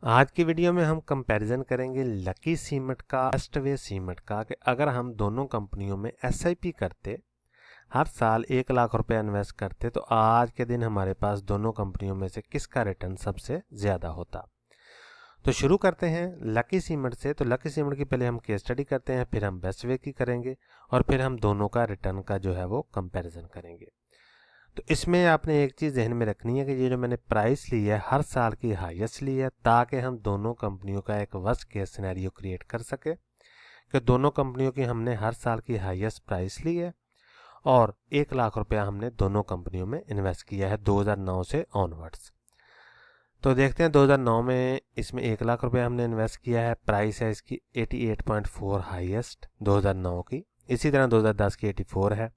आज की वीडियो में हम कंपैरिजन करेंगे लकी सीमेंट का वेस्टवे सीमेंट का कि अगर हम दोनों कंपनियों में एसआईपी करते, हर साल 1 लाख रुपए इन्वेस्ट करते तो आज के दिन हमारे पास दोनों कंपनियों में से किसका रिटर्न सबसे ज़्यादा होता। तो शुरू करते हैं लकी सीमेंट से। तो लकी सीमेंट की पहले हम केस स्टडी करते हैं, फिर हम वेस्टवे की करेंगे और फिर हम दोनों का रिटर्न का जो है वो कंपैरिजन करेंगे। तो इसमें आपने एक चीज़ ध्यान में रखनी है कि ये जो मैंने प्राइस ली है हर साल की हाईएस्ट ली है, ताकि हम दोनों कंपनियों का एक वर्स्ट केस सिनेरियो क्रिएट कर सके कि दोनों कंपनियों की हमने हर साल की हाईएस्ट प्राइस ली है और 1 लाख रुपया हमने दोनों कंपनियों में इन्वेस्ट किया है 2009 से ऑनवर्ड्स। तो देखते हैं 2009 में इसमें 1 लाख रुपया हमने इन्वेस्ट किया है, प्राइस है इसकी 88.4 हाईएस्ट 2009 की। इसी तरह 2010 की 84 है,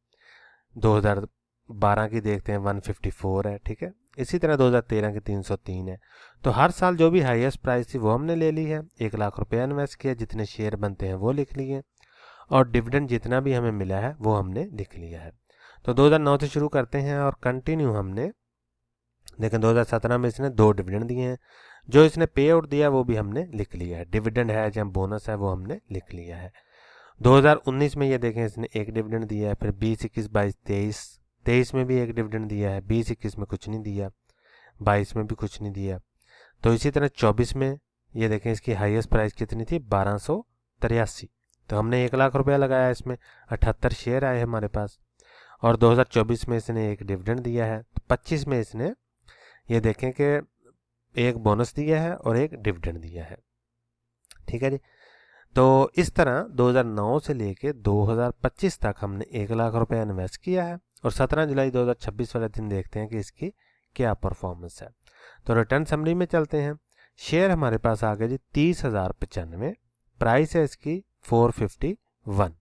2012 की देखते हैं 154 है, ठीक है। इसी तरह 2013 की 303 है। तो हर साल जो भी हाईएस्ट प्राइस थी वो हमने ले ली है, 1 लाख रुपया इन्वेस्ट किया, जितने शेयर बनते हैं वो लिख लिए और डिविडेंड जितना भी हमें मिला है वो हमने लिख लिया है। तो 2009 से शुरू करते हैं और कंटिन्यू हमने देखें 2017 में इसने 2 डिविडेंड दिए हैं, जो इसने पे आउट दिया वो भी हमने लिख लिया है, डिविडेंड है या बोनस है वो हमने लिख लिया है। 2019 में ये देखें इसने 1 डिविडेंड दिया है, फिर 20, 21, 22, 23 में भी 1 डिविडेंड दिया है, 20, 21 में कुछ नहीं दिया, 22 में भी कुछ नहीं दिया। तो इसी तरह 24 में ये देखें इसकी हाईएस्ट प्राइस कितनी थी 1283। तो हमने 1 लाख रुपया लगाया, इसमें 78 शेयर आए हमारे पास और 2024 में इसने 1 डिविडेंड दिया है। तो 25 में इसने ये देखें कि 1 बोनस दिया है और 1 डिविडेंड दिया है, ठीक है जी। तो इस तरह 2009 से लेके 2025 तक हमने 1 लाख रुपया इन्वेस्ट किया है और 17 जुलाई 2026 वाले दिन देखते हैं कि इसकी क्या परफॉर्मेंस है। तो रिटर्न समरी में चलते हैं। शेयर हमारे पास आ गए जी 30,095, प्राइस है इसकी 451।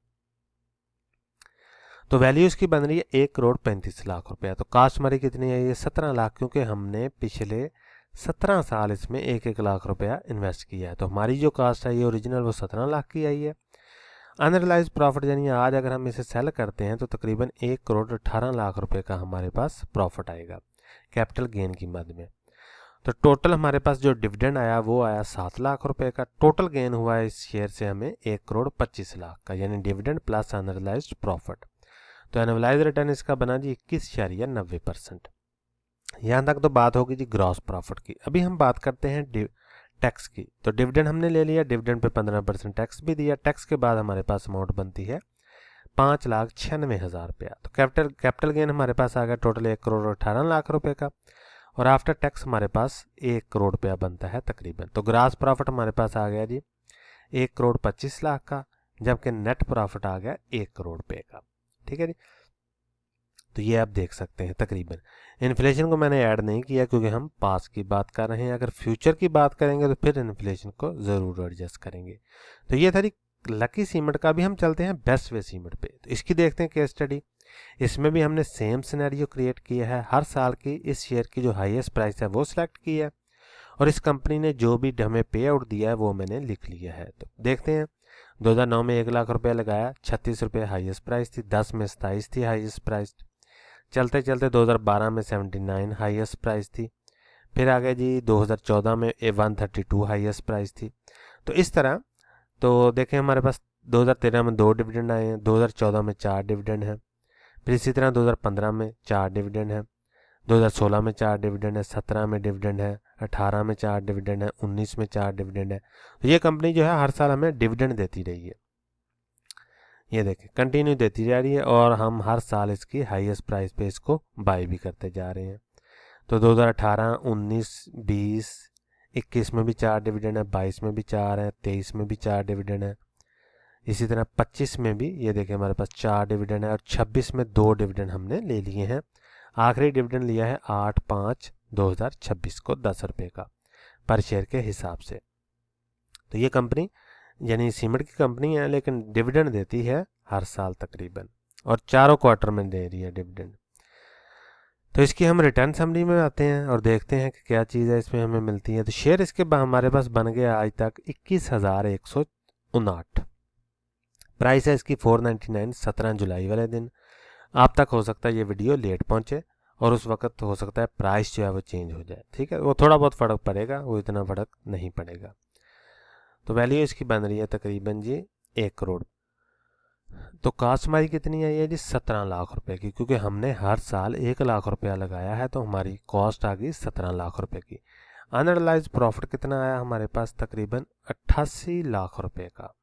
तो वैल्यू इसकी बन रही है 1,35,00,000 रुपया। तो कास्ट हमारी कितनी है, ये 17 लाख, क्योंकि हमने पिछले 17 साल इसमें 1-1 लाख रुपया इन्वेस्ट किया है। तो हमारी जो कास्ट है ये ओरिजिनल वो 17 लाख की आई है। अनरियलाइज प्रॉफिट यानी आज अगर हम इसे सेल करते हैं तो तकरीबन 1,18,00,000 रुपये का हमारे पास प्रॉफिट आएगा कैपिटल गेन की मद में। तो टोटल हमारे पास जो डिविडेंड आया वो आया 7 लाख रुपए का। टोटल गेन हुआ है इस शेयर से हमें 1,25,00,000 का, यानी डिविडेंड प्लस अनरियलाइज्ड प्रॉफिट। तो एनुअलाइज रिटर्न इसका बना जी 21.90%। यहाँ तक तो बात होगी जी ग्रॉस प्रॉफिट की। अभी हम बात करते हैं टैक्स की। तो डिविडेंड हमने ले लिया, डिविडेंड पे 15% टैक्स भी दिया। टैक्स के बाद हमारे पास अमाउंट बनती है 5,96,000 रुपया। तो कैपिटल गेन हमारे पास आ गया टोटल 1,18,00,000 रुपये का और आफ्टर टैक्स हमारे पास 1 करोड़ रुपया बनता है तकरीबन। तो ग्रॉस प्रॉफिट हमारे पास आ गया जी 1,25,00,000 का, जबकि नेट प्रॉफिट आ गया 1 करोड़ रुपये का, ठीक है जी। तो ये आप देख सकते हैं तकरीबन। इन्फ्लेशन को मैंने ऐड नहीं किया क्योंकि हम पास की बात कर रहे हैं, अगर फ्यूचर की बात करेंगे तो फिर इन्फ्लेशन को ज़रूर एडजस्ट करेंगे। तो ये था लकी सीमेंट का। भी हम चलते हैं बेस्ट वे सीमेंट पे। तो इसकी देखते हैं केस स्टडी। इसमें भी हमने सेम सिनेरियो क्रिएट किया है, हर साल की इस शेयर की जो हाईएस्ट प्राइस है वो सिलेक्ट की है और इस कंपनी ने जो भी हमें पे आउट दिया है वो मैंने लिख लिया है। तो देखते हैं 2009 में 1 लाख रुपया लगाया, 36 रुपये हाईएस्ट प्राइस थी, 10 में 27 थी हाईएस्ट प्राइस। चलते चलते 2012 में 79 हाईएस्ट प्राइस थी, फिर आ गए जी 2014 में 132 हाईएस्ट प्राइस थी। तो इस तरह तो देखें हमारे पास 2013 में 2 डिविडेंड आए हैं, 2014 में 4 डिविडेंड हैं, फिर इसी तरह 2015 में 4 डिविडेंड है, 2016 में 4 डिविडेंड है, 17 में डिविडेंड है, 18 में 4 डिविडेंड है, 19 में 4 डिविडेंड है। तो ये कंपनी जो है हर साल हमें डिविडेंड देती रही है, ये देखें कंटिन्यू देती जा रही है और हम हर साल इसकी हाईएस्ट प्राइस पे इसको बाय भी करते जा रहे हैं। तो 2018, 19, 20, 21 में भी 4 डिविडेंड है, 22 में भी 4 है, 23 में भी 4 डिविडेंड है, इसी तरह 25 में भी ये देखें हमारे पास 4 डिविडेंड है और 26 में 2 डिविडेंड हमने ले लिए हैं। आखिरी डिविडेंड लिया है 8/5/2026 को 10 रुपये का पर शेयर के हिसाब से। तो ये कंपनी यानी सीमेंट की कंपनी है लेकिन डिविडेंड देती है हर साल तकरीबन और चारों क्वार्टर में दे रही है डिविडेंड। तो इसकी हम रिटर्न समरी में आते हैं और देखते हैं कि क्या चीज़ है इसमें हमें मिलती है। तो शेयर इसके हमारे पास बन गया आज तक 21,159। प्राइस है इसकी 499, 17 जुलाई वाले दिन। आप तक हो सकता है ये वीडियो लेट पहुंचे और उस वक्त हो सकता है प्राइस जो है वो चेंज हो जाए, ठीक है। वो थोड़ा बहुत फ़र्क पड़ेगा, वो इतना फ़र्क नहीं पड़ेगा। तो वैल्यू इसकी बन रही है तकरीबन जी 1 करोड़। तो कास्ट हमारी कितनी आई है जी 17 लाख रुपए की, क्योंकि हमने हर साल 1 लाख रुपया लगाया है, तो हमारी कॉस्ट आ गई 17 लाख रुपए की। अनरियलाइज प्रॉफिट कितना आया हमारे पास, तकरीबन 88 लाख रुपए का,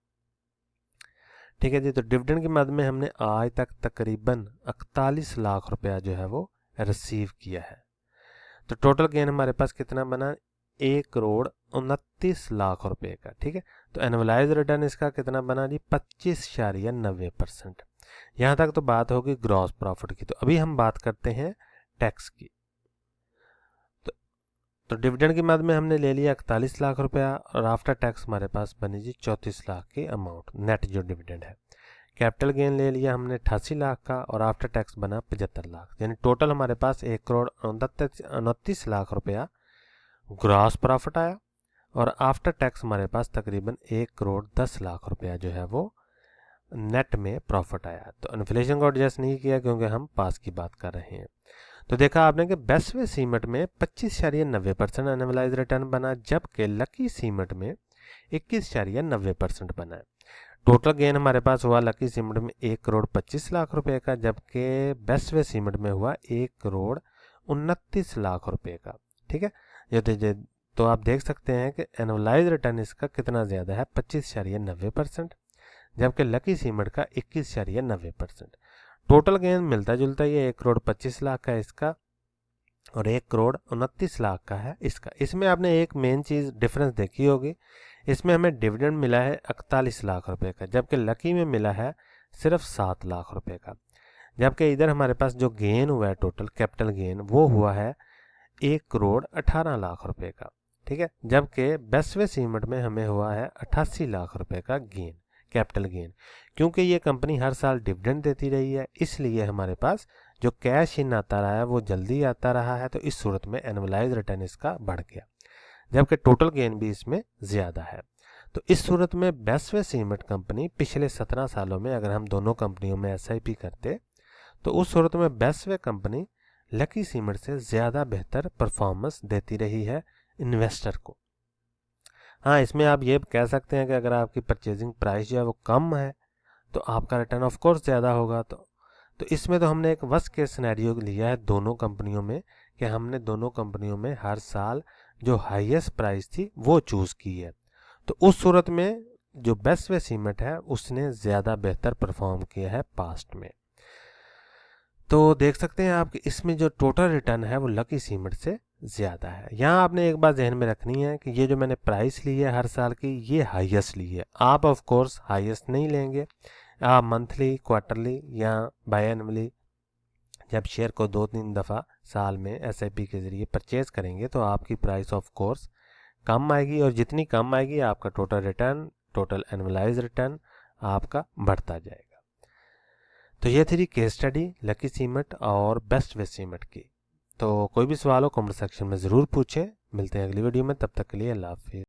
ठीक है जी। तो डिविडेंड की मद में हमने आज तक तकरीबन 41 लाख रुपया जो है वो रिसीव किया है। तो टोटल गेन हमारे पास कितना बना, 1 करोड़ 29 लाख रुपए का, ठीक है। तो एनुअलाइज रिटर्न इसका कितना बना जी 25.90%। यहाँ तक तो बात होगी ग्रॉस प्रॉफिट की। तो अभी हम बात करते हैं टैक्स की। तो डिविडेंड की मद में हमने ले लिया 41 लाख रुपया, और आफ्टर टैक्स हमारे पास बनी जी 34 लाख की अमाउंट, नेट जो डिविडेंड है। कैपिटल गेन ले लिया हमने 88 लाख का, और आफ्टर टैक्स बना 75 लाख, यानी टोटल हमारे पास 1 करोड़ 29 लाख रुपया ग्रॉस प्रॉफिट आया, और आफ्टर टैक्स हमारे पास तकरीबन 1 करोड़ 10 लाख रुपया जो है वो नेट में प्रॉफिट आया। तो इन्फ्लेशन को एडजस्ट नहीं किया क्योंकि हम पास की बात कर रहे हैं। तो देखा आपने कि बेस्टवे सीमेंट में 25.90% एनुअलाइज रिटर्न बना, जबकि लकी सीमेंट में 21.90% बना है। टोटल गेन हमारे पास हुआ लकी सीमेंट में 1 करोड़ 25 लाख रुपए का, जबकि बेस्टवे सीमेंट में हुआ 1 करोड़ 29 लाख रुपए का, ठीक है। ये तो आप देख सकते हैं कि एनुअलाइज रिटर्न इसका कितना ज़्यादा है, 25.90%, जबकि लकी सीमेंट का 21.90%। टोटल गेन मिलता जुलता ये 1 करोड़ 25 लाख का इसका, और 1 करोड़ 29 लाख का है इसका। इसमें आपने एक मेन चीज़ डिफरेंस देखी होगी, इसमें हमें डिविडेंड मिला है 41 लाख रुपए का, जबकि लकी में मिला है सिर्फ 7 लाख रुपए का। जबकि इधर हमारे पास जो गेन हुआ है टोटल कैपिटल गेन, वो हुआ है 1 करोड़ 18 लाख रुपए का, ठीक है। जबकि बेस्टवे सीमेंट में हमें हुआ है 88 लाख रुपए का गेन, कैपिटल गेन। क्योंकि ये कंपनी हर साल डिविडेंड देती रही है, इसलिए हमारे पास जो कैश इन आता रहा है वो जल्दी आता रहा है। तो इस सूरत में एनुअलाइज रिटर्न इसका बढ़ गया, जबकि टोटल गेन भी इसमें ज़्यादा है। तो इस सूरत में बेस्टवे सीमेंट कंपनी पिछले 17 सालों में अगर हम दोनों कंपनियों में SIP करते, तो उस सूरत में बेस्टवे कंपनी लकी सीमेंट से ज़्यादा बेहतर परफॉर्मेंस देती रही है इन्वेस्टर को। हाँ, इसमें आप ये कह सकते हैं कि अगर आपकी परचेजिंग प्राइस जो है वो कम है तो आपका रिटर्न ऑफ कोर्स ज़्यादा होगा। तो इसमें तो हमने एक वर्स्ट केस सिनेरियो लिया है दोनों कंपनियों में, कि हमने दोनों कंपनियों में हर साल जो हाईएस्ट प्राइस थी वो चूज़ की है। तो उस सूरत में जो बेस्टवे सीमेंट है उसने ज़्यादा बेहतर परफॉर्म किया है पास्ट में। तो देख सकते हैं आप कि इसमें जो टोटल रिटर्न है वो लकी सीमेंट से ज़्यादा है। यहाँ आपने एक बात जहन में रखनी है कि ये जो मैंने प्राइस ली है हर साल की, ये हाईएस्ट ली है। आप ऑफ कोर्स हाईएस्ट नहीं लेंगे, आप मंथली, क्वार्टरली या बायएनुअली जब शेयर को 2-3 दफ़ा साल में SIP के ज़रिए परचेज़ करेंगे तो आपकी प्राइस ऑफ कोर्स कम आएगी, और जितनी कम आएगी आपका total return, total annualise return आपका बढ़ता जाएगा। तो ये थी केस स्टडी लकी सीमेंट और बेस्टवे सीमेंट की। तो कोई भी सवाल हो कमेंट सेक्शन में ज़रूर पूछें। मिलते हैं अगली वीडियो में, तब तक के लिए अल्लाह हाफिज़।